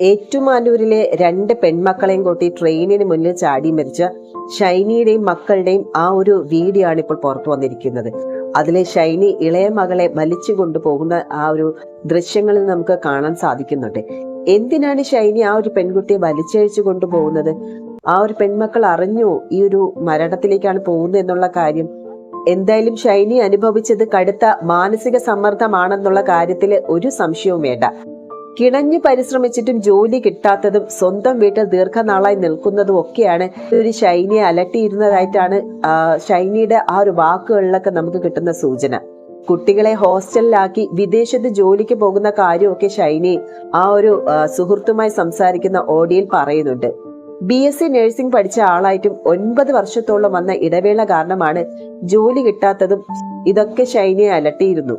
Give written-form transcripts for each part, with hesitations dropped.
ഏറ്റുമാനൂരിലെ 2 പെൺമക്കളെയും കൂട്ടി ട്രെയിനിന് മുന്നിൽ ചാടി മരിച്ച ഷൈനിയുടെയും മക്കളുടെയും ആ ഒരു വീഡിയോ ആണ് ഇപ്പോൾ പുറത്തു വന്നിരിക്കുന്നത്. അതിലെ ഷൈനി ഇളയ മകളെ വലിച്ചു കൊണ്ടുപോകുന്ന ആ ഒരു ദൃശ്യങ്ങളിൽ നമുക്ക് കാണാൻ സാധിക്കുന്നുണ്ട്. എന്തിനാണ് ഷൈനി ആ ഒരു പെൺകുട്ടിയെ വലിച്ചഴിച്ചു കൊണ്ടുപോകുന്നത്? ആ ഒരു പെൺമക്കൾ അറിഞ്ഞു ഈ ഒരു മരണത്തിലേക്കാണ് പോകുന്നത് എന്നുള്ള കാര്യം? എന്തായാലും ഷൈനി അനുഭവിച്ചത് കടുത്ത മാനസിക സമ്മർദ്ദമാണെന്നുള്ള കാര്യത്തിൽ ഒരു സംശയവും വേണ്ട. കിണഞ്ഞു പരിശ്രമിച്ചിട്ടും ജോലി കിട്ടാത്തതും സ്വന്തം വീട്ടിൽ ദീർഘനാളായി നിൽക്കുന്നതും ഒക്കെയാണ് ഒരു ഷൈനിയെ അലട്ടിയിരുന്നതായിട്ടാണ് ഷൈനിയുടെ ആ ഒരു വാക്കുകളിലൊക്കെ നമുക്ക് കിട്ടുന്ന സൂചന. കുട്ടികളെ ഹോസ്റ്റലിലാക്കി വിദേശത്ത് ജോലിക്ക് പോകുന്ന കാര്യമൊക്കെ ഷൈനി ആ ഒരു സുഹൃത്തുമായി സംസാരിക്കുന്ന ഓഡിയോയിൽ പറയുന്നുണ്ട്. BSc നഴ്സിംഗ് പഠിച്ച ആളായിട്ടും 9 വർഷത്തോളം വന്ന ഇടവേള കാരണമാണ് ജോലി കിട്ടാത്തതും ഇതൊക്കെ ഷൈനിയെ അലട്ടിയിരുന്നു.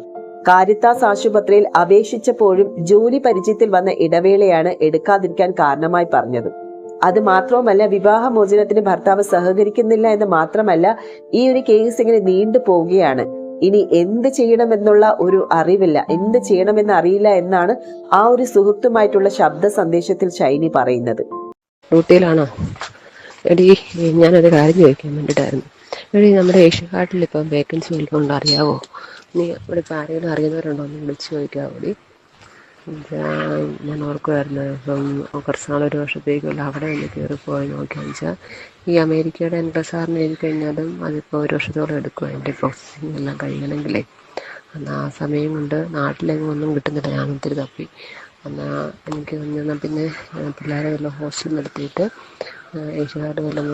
കാരിത്താസ് ആശുപത്രിയിൽ അപേക്ഷിച്ചപ്പോഴും ജോലി പരിചയത്തിൽ വന്ന ഇടവേളയാണ് എടുക്കാതിരിക്കാൻ കാരണമായി പറഞ്ഞത്. അത് മാത്രവുമല്ല, വിവാഹമോചനത്തിന് ഭർത്താവ് സഹകരിക്കുന്നില്ല എന്ന് മാത്രമല്ല, ഈ ഒരു കേസ് ഇങ്ങനെ നീണ്ടു പോവുകയാണ്. ഇനി എന്ത് ചെയ്യണമെന്നുള്ള ഒരു അറിവില്ല, എന്ത് ചെയ്യണമെന്ന് അറിയില്ല എന്നാണ് ആ ഒരു സുഹൃത്തുമായിട്ടുള്ള ശബ്ദ സന്ദേശത്തിൽ ഷൈനി പറയുന്നത്. ഡ്യൂട്ടിയിലാണോ? എടി, ഞാനൊരു കാര്യം ചോദിക്കാൻ വേണ്ടിയിട്ടായിരുന്നു. എടി, നമ്മുടെ ഏഷ്യക്കാട്ടിൽ ഇപ്പം വേക്കൻസി വല്ലതും ഉണ്ടോ അറിയാവോ? നീ ഇവിടെ ഇപ്പം ആരെങ്കിലും അറിയുന്നവരുണ്ടോ എന്ന് വിളിച്ച് ചോദിക്കാവൂടി. ഞാൻ ഓർക്കുമായിരുന്നു, ഇപ്പം കുറച്ച് നാളൊരു വർഷത്തേക്കുള്ള അവിടെ ഒന്ന് കയറിപ്പോയി നോക്കിയാൽ വെച്ചാൽ ഈ അമേരിക്കയുടെ NCLEX എഴുതി കഴിഞ്ഞാലും അതിപ്പോൾ 1 വർഷത്തോളം എടുക്കും അതിൻ്റെ പ്രോസസ്സിങ് എല്ലാം കഴിയണമെങ്കിലേ. എന്നാൽ ആ സമയം കൊണ്ട് നാട്ടിലെങ്ങും ഒന്നും കിട്ടുന്നില്ല. ഞാൻ ഒത്തിരി തപ്പി. എന്നാൽ എനിക്ക് എന്നാൽ പിന്നെ പിള്ളേരെ വല്ല ഹോസ്റ്റലിൽ നിർത്തിയിട്ട് ഏഷ്യക്കാട് വല്ലതും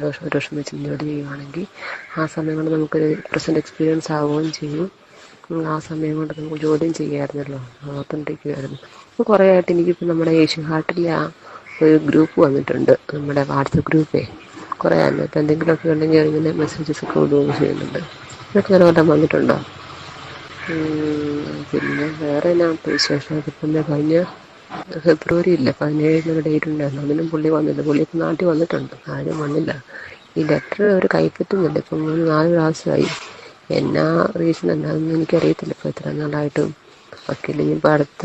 1 വർഷം വെച്ച് ജോലി ചെയ്യുവാണെങ്കിൽ ആ സമയം കൊണ്ട് നമുക്കൊരു പ്രസൻറ്റ് എക്സ്പീരിയൻസ് ആവുകയും ചെയ്യും. ആ സമയം കൊണ്ട് നമുക്ക് ജോലിയും ചെയ്യാമായിരുന്നല്ലോ, ഓർത്തുകൊണ്ടിരിക്കുമായിരുന്നു. ഇപ്പോൾ കുറേ ആയിട്ട് എനിക്കിപ്പോൾ നമ്മുടെ ഏഷ്യക്കാട്ടിലെ ആ ഒരു ഗ്രൂപ്പ് വന്നിട്ടുണ്ട്, നമ്മുടെ വാട്സപ്പ് ഗ്രൂപ്പേ. കുറേ ആയിരുന്നു. ഇപ്പോൾ എന്തെങ്കിലുമൊക്കെ ഉണ്ടെങ്കിൽ ഇങ്ങനെ മെസ്സേജസ് ഒക്കെ ഇടുകയും ചെയ്യുന്നുണ്ട്. ഇതൊക്കെ ഒരു വട്ടം വന്നിട്ടുണ്ടോ? പിന്നെ വേറെ എന്നാ വിശേഷം? ഇപ്പം കഴിഞ്ഞ ഫെബ്രുവരി ഇല്ല 17 ഡേറ്റ് ഉണ്ടായിരുന്നു, അതിനും പുള്ളി വന്നില്ല. പുള്ളി ഇപ്പം നാട്ടിൽ വന്നിട്ടുണ്ട്, ആരും വന്നില്ല. ഈ ലെറ്റർ അവർ കൈപ്പറ്റുന്നില്ല. ഇപ്പം 3-4 പ്രാവശ്യമായി. എന്നാ റീസൺ എന്താണെന്ന് എനിക്കറിയത്തില്ല. ഇപ്പോൾ എത്ര നാളായിട്ടും വക്കീൽ ഇനിയിപ്പോൾ അടുത്ത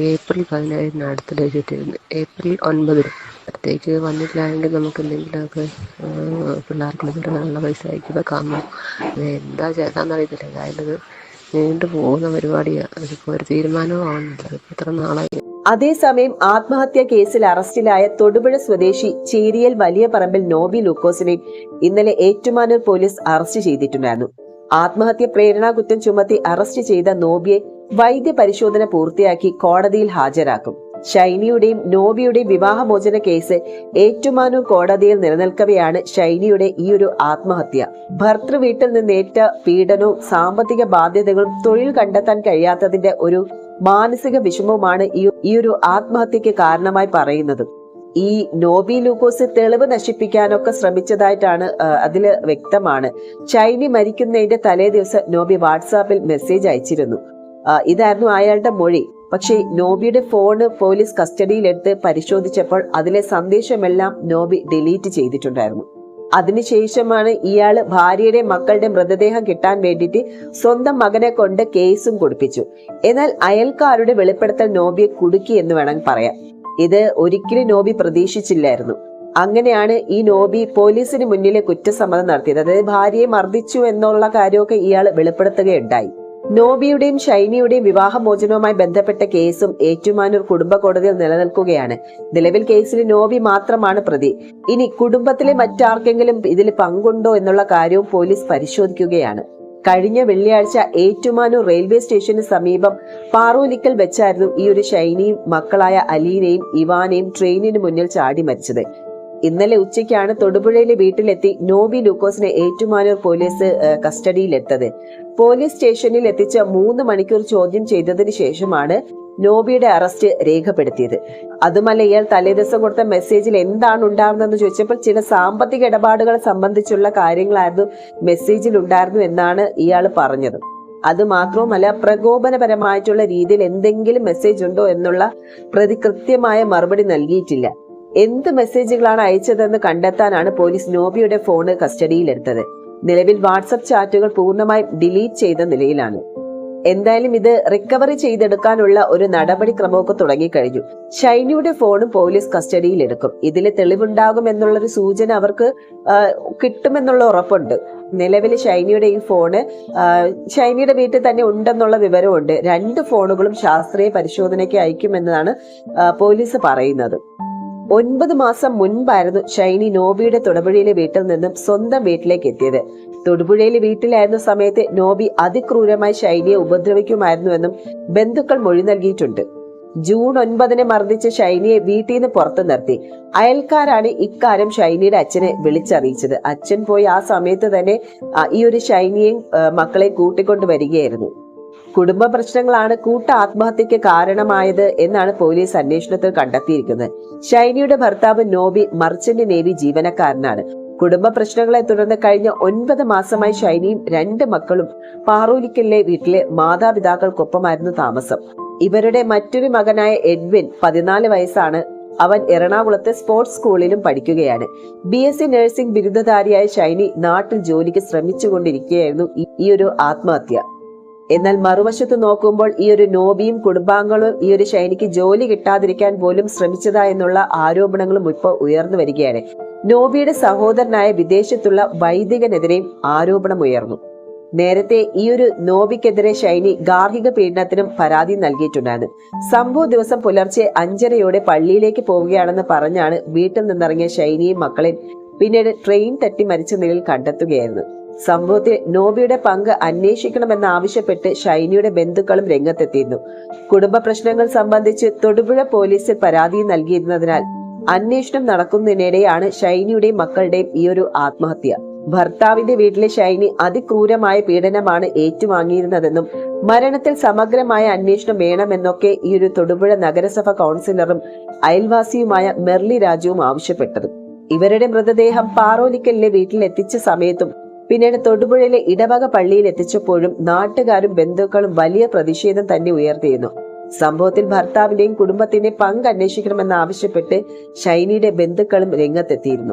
ഏപ്രിൽ 17 അടുത്ത ഡേറ്റ് ഇട്ടിരുന്നു. ഏപ്രിൽ 9 അടുത്തേക്ക് വന്നിട്ടില്ലെങ്കിൽ നമുക്ക് എന്തെങ്കിലുമൊക്കെ പിള്ളേർക്ക് ചെറുതാനുള്ള പൈസ അയക്കി വെക്കാമോ? എന്താ ചെയ്താന്നറിയത്തില്ല. എന്തായാലും നീണ്ടു പോകുന്ന പരിപാടിയാണ്. അതിപ്പോൾ ഒരു തീരുമാനവും ആവുന്നില്ല. അതിപ്പോൾ എത്ര നാളായി. അതേസമയം ആത്മഹത്യാ കേസിൽ അറസ്റ്റിലായ തൊടുപുഴ സ്വദേശി ചേരിയൽ വലിയ പറമ്പിൽ നോബി ലൂക്കോസിനെയും ഇന്നലെ ഏറ്റുമാനൂർ പോലീസ് അറസ്റ്റ് ചെയ്തിട്ടുണ്ടായിരുന്നു. ആത്മഹത്യ പ്രേരണാ കുറ്റം ചുമത്തി അറസ്റ്റ് ചെയ്ത നോബിയെ വൈദ്യ പരിശോധന പൂർത്തിയാക്കി കോടതിയിൽ ഹാജരാക്കും. ഷൈനിയുടെയും നോബിയുടെയും വിവാഹമോചന കേസ് ഏറ്റുമാനൂർ കോടതിയിൽ നിലനിൽക്കവെയാണ് ഷൈനിയുടെ ഈ ഒരു ആത്മഹത്യ. ഭർത്തൃ വീട്ടിൽ നിന്നേറ്റ പീഡനവും സാമ്പത്തിക ബാധ്യതകളും തൊഴിൽ കണ്ടെത്താൻ കഴിയാത്തതിന്റെ ഒരു മാനസിക വിഷമവുമാണ് ഈ ഒരു ആത്മഹത്യക്ക് കാരണമായി പറയുന്നത്. ഈ നോബി ലൂക്കോസ് തെളിവ് നശിപ്പിക്കാനൊക്കെ ശ്രമിച്ചതായിട്ടാണ് അതില് വ്യക്തമാണ്. ഷൈനി മരിക്കുന്നതിന്റെ തലേ ദിവസം നോബി വാട്സാപ്പിൽ മെസ്സേജ് അയച്ചിരുന്നു. ഇതായിരുന്നു അയാളുടെ മൊഴി. പക്ഷേ നോബിയുടെ ഫോണ് പോലീസ് കസ്റ്റഡിയിലെടുത്ത് പരിശോധിച്ചപ്പോൾ അതിലെ സന്ദേശമെല്ലാം നോബി ഡിലീറ്റ് ചെയ്തിട്ടുണ്ടായിരുന്നു. അതിനുശേഷമാണ് ഇയാള് ഭാര്യയുടെ മക്കളുടെ മൃതദേഹം കിട്ടാൻ വേണ്ടിയിട്ട് സ്വന്തം മകനെ കൊണ്ട് കേസും കൊടുപ്പിച്ചു. എന്നാൽ അയൽക്കാരുടെ വെളിപ്പെടുത്തൽ നോബിയെ കുടുക്കി എന്ന് വേണമെങ്കിൽ പറയാം. ഇത് ഒരിക്കലും നോബി പ്രതീക്ഷിച്ചില്ലായിരുന്നു. അങ്ങനെയാണ് ഈ നോബി പോലീസിന് മുന്നിലെ കുറ്റസമ്മതം നടത്തിയത്. അതായത് ഭാര്യയെ മർദ്ദിച്ചു എന്നുള്ള കാര്യമൊക്കെ ഇയാൾ വെളിപ്പെടുത്തുകയുണ്ടായി. നോബിയുടെയും ഷൈനിയുടെയും വിവാഹമോചനവുമായി ബന്ധപ്പെട്ട കേസും ഏറ്റുമാനൂർ കുടുംബ കോടതിയിൽ നിലനിൽക്കുകയാണ്. നിലവിൽ കേസിൽ നോബി മാത്രമാണ് പ്രതി. ഇനി കുടുംബത്തിലെ മറ്റാർക്കെങ്കിലും ഇതിൽ പങ്കുണ്ടോ എന്നുള്ള കാര്യവും പോലീസ് പരിശോധിക്കുകയാണ്. കഴിഞ്ഞ വെള്ളിയാഴ്ച ഏറ്റുമാനൂർ റെയിൽവേ സ്റ്റേഷന് സമീപം പാറോലിക്കൽ വെച്ചായിരുന്നു ഈ ഒരു ഷൈനിയും മക്കളായ അലീനയും ഇവാനെയും ട്രെയിനിന് മുന്നിൽ ചാടി മരിച്ചത്. ഇന്നലെ ഉച്ചയ്ക്കാണ് തൊടുപുഴയിലെ വീട്ടിലെത്തി നോബി ലൂക്കോസിനെ ഏറ്റുമാനൂർ പോലീസ് കസ്റ്റഡിയിലെടുത്തത്. പോലീസ് സ്റ്റേഷനിൽ എത്തിച്ച 3 മണിക്കൂർ ചോദ്യം ചെയ്തതിനു ശേഷമാണ് നോബിയുടെ അറസ്റ്റ് രേഖപ്പെടുത്തിയത്. അതുമല്ല, ഇയാൾ തലേദിവസം കൊടുത്ത മെസ്സേജിൽ എന്താണ് ഉണ്ടായിരുന്നതെന്ന് ചോദിച്ചപ്പോൾ ചില സാമ്പത്തിക ഇടപാടുകൾ സംബന്ധിച്ചുള്ള കാര്യങ്ങളായിരുന്നു മെസ്സേജിൽ ഉണ്ടായിരുന്നു എന്നാണ് ഇയാൾ പറഞ്ഞത്. അത് മാത്രവുമല്ല, പ്രകോപനപരമായിട്ടുള്ള രീതിയിൽ എന്തെങ്കിലും മെസ്സേജ് ഉണ്ടോ എന്നുള്ള പ്രതി കൃത്യമായ മറുപടി നൽകിയിട്ടില്ല. എന്ത് മെസ്സേജുകളാണ് അയച്ചതെന്ന് കണ്ടെത്താനാണ് പോലീസ് നോബിയുടെ ഫോണ് കസ്റ്റഡിയിലെടുത്തത്. നിലവിൽ വാട്സപ്പ് ചാറ്റുകൾ പൂർണ്ണമായും ഡിലീറ്റ് ചെയ്ത നിലയിലാണ്. എന്തായാലും ഇത് റിക്കവറി ചെയ്തെടുക്കാനുള്ള ഒരു നടപടിക്രമമൊക്കെ തുടങ്ങിക്കഴിഞ്ഞു. ഷൈനിയുടെ ഫോണും പോലീസ് കസ്റ്റഡിയിൽ എടുക്കും. ഇതിൽ തെളിവുണ്ടാകും എന്നുള്ളൊരു സൂചന അവർക്ക് കിട്ടുമെന്നുള്ള ഉറപ്പുണ്ട്. നിലവിൽ ഷൈനിയുടെ ഈ ഫോണ് ഷൈനിയുടെ വീട്ടിൽ തന്നെ ഉണ്ടെന്നുള്ള വിവരമുണ്ട്. 2 ഫോണുകളും ശാസ്ത്രീയ പരിശോധനയ്ക്ക് അയക്കുമെന്നാണ് പോലീസ് പറയുന്നത്. 9 മാസം മുൻപായിരുന്നു ഷൈനി നോബിയുടെ തൊടുപുഴയിലെ വീട്ടിൽ നിന്നും സ്വന്തം വീട്ടിലേക്ക് എത്തിയത്. തൊടുപുഴയിലെ വീട്ടിലായിരുന്ന സമയത്ത് നോബി അതിക്രൂരമായി ഷൈനിയെ ഉപദ്രവിക്കുമായിരുന്നുവെന്നും ബന്ധുക്കൾ മൊഴി നൽകിയിട്ടുണ്ട്. ജൂൺ 9 മർദ്ദിച്ച ഷൈനിയെ വീട്ടിൽ നിന്ന് പുറത്തു നിർത്തി. അയൽക്കാരാണ് ഇക്കാര്യം ഷൈനിയുടെ അച്ഛനെ വിളിച്ചറിയിച്ചത്. അച്ഛൻ പോയി ആ സമയത്ത് തന്നെ ഈ ഒരു ഷൈനിയെയും മക്കളെ കൂട്ടിക്കൊണ്ടു വരികയായിരുന്നു. കുടുംബ പ്രശ്നങ്ങളാണ് കൂട്ട ആത്മഹത്യക്ക് കാരണമായത് എന്നാണ് പോലീസ് അന്വേഷണത്തിൽ കണ്ടെത്തിയിരിക്കുന്നത്. ഷൈനിയുടെ ഭർത്താവ് നോബി മർച്ചന്റ് നേവി ജീവനക്കാരനാണ്. കുടുംബ പ്രശ്നങ്ങളെ തുടർന്ന് കഴിഞ്ഞ 9 മാസമായി ഷൈനിയും 2 മക്കളും പാറൂലിക്കലിലെ വീട്ടിലെ മാതാപിതാക്കൾക്കൊപ്പമായിരുന്നു താമസം. ഇവരുടെ മറ്റൊരു മകനായ എഡ്വിൻ 14 വയസ്സാണ്. അവൻ എറണാകുളത്തെ സ്പോർട്സ് സ്കൂളിലും പഠിക്കുകയാണ്. BSc നഴ്സിംഗ് ബിരുദധാരിയായ ഷൈനി നാട്ടിൽ ജോലിക്ക് ശ്രമിച്ചുകൊണ്ടിരിക്കുകയായിരുന്നു ഈ ഒരു ആത്മഹത്യ. എന്നാൽ മറുവശത്ത് നോക്കുമ്പോൾ ഈ ഒരു നോബിയും കുടുംബാംഗങ്ങളും ഈ ഒരു ഷൈനിക്ക് ജോലി കിട്ടാതിരിക്കാൻ പോലും ശ്രമിച്ചതാ എന്നുള്ള ആരോപണങ്ങളും ഇപ്പോൾ ഉയർന്നു വരികയാണ്. നോബിയുടെ സഹോദരനായ വിദേശത്തുള്ള വൈദികനെതിരെയും ആരോപണം ഉയർന്നു. നേരത്തെ ഈ ഒരു നോബിക്കെതിരെ ഷൈനി ഗാർഹിക പീഡനത്തിനും പരാതി നൽകിയിട്ടുണ്ടായിരുന്നു. സംഭവ ദിവസം പുലർച്ചെ 5:30 പള്ളിയിലേക്ക് പോവുകയാണെന്ന് പറഞ്ഞാണ് വീട്ടിൽ നിന്നിറങ്ങിയ ഷൈനിയും മക്കളെയും പിന്നീട് ട്രെയിൻ തട്ടി മരിച്ച നിലയിൽ കണ്ടെത്തുകയായിരുന്നു. സംഭവത്തിൽ നോബിയുടെ പങ്ക് അന്വേഷിക്കണമെന്നാവശ്യപ്പെട്ട് ഷൈനിയുടെ ബന്ധുക്കളും രംഗത്തെത്തിയിരുന്നു. കുടുംബ പ്രശ്നങ്ങൾ സംബന്ധിച്ച് തൊടുപുഴ പോലീസിൽ പരാതി നൽകിയിരുന്നതിനാൽ അന്വേഷണം നടക്കുന്നതിനിടെയാണ് ഷൈനിയുടെയും മക്കളുടെയും ഈ ഒരു ആത്മഹത്യ. ഭർത്താവിന്റെ വീട്ടിലെ ഷൈനി അതിക്രൂരമായ പീഡനമാണ് ഏറ്റുവാങ്ങിയിരുന്നതെന്നും മരണത്തിൽ സമഗ്രമായ അന്വേഷണം വേണമെന്നൊക്കെ ഈ ഒരു തൊടുപുഴ നഗരസഭ കൗൺസിലറും അയൽവാസിയുമായ മെർലി രാജുവും ആവശ്യപ്പെട്ടത്. ഇവരുടെ മൃതദേഹം പാറോലിക്കലിലെ വീട്ടിൽ എത്തിച്ച സമയത്തും പിന്നീട് തൊടുപുഴയിലെ ഇടവക പള്ളിയിൽ എത്തിച്ചപ്പോഴും നാട്ടുകാരും ബന്ധുക്കളും വലിയ പ്രതിഷേധം തന്നെ ഉയർത്തിയിരുന്നു. സംഭവത്തിൽ ഭർത്താവിന്റെയും കുടുംബത്തിന്റെയും പങ്ക് അന്വേഷിക്കണമെന്നാവശ്യപ്പെട്ട് ഷൈനിയുടെ ബന്ധുക്കളും രംഗത്തെത്തിയിരുന്നു.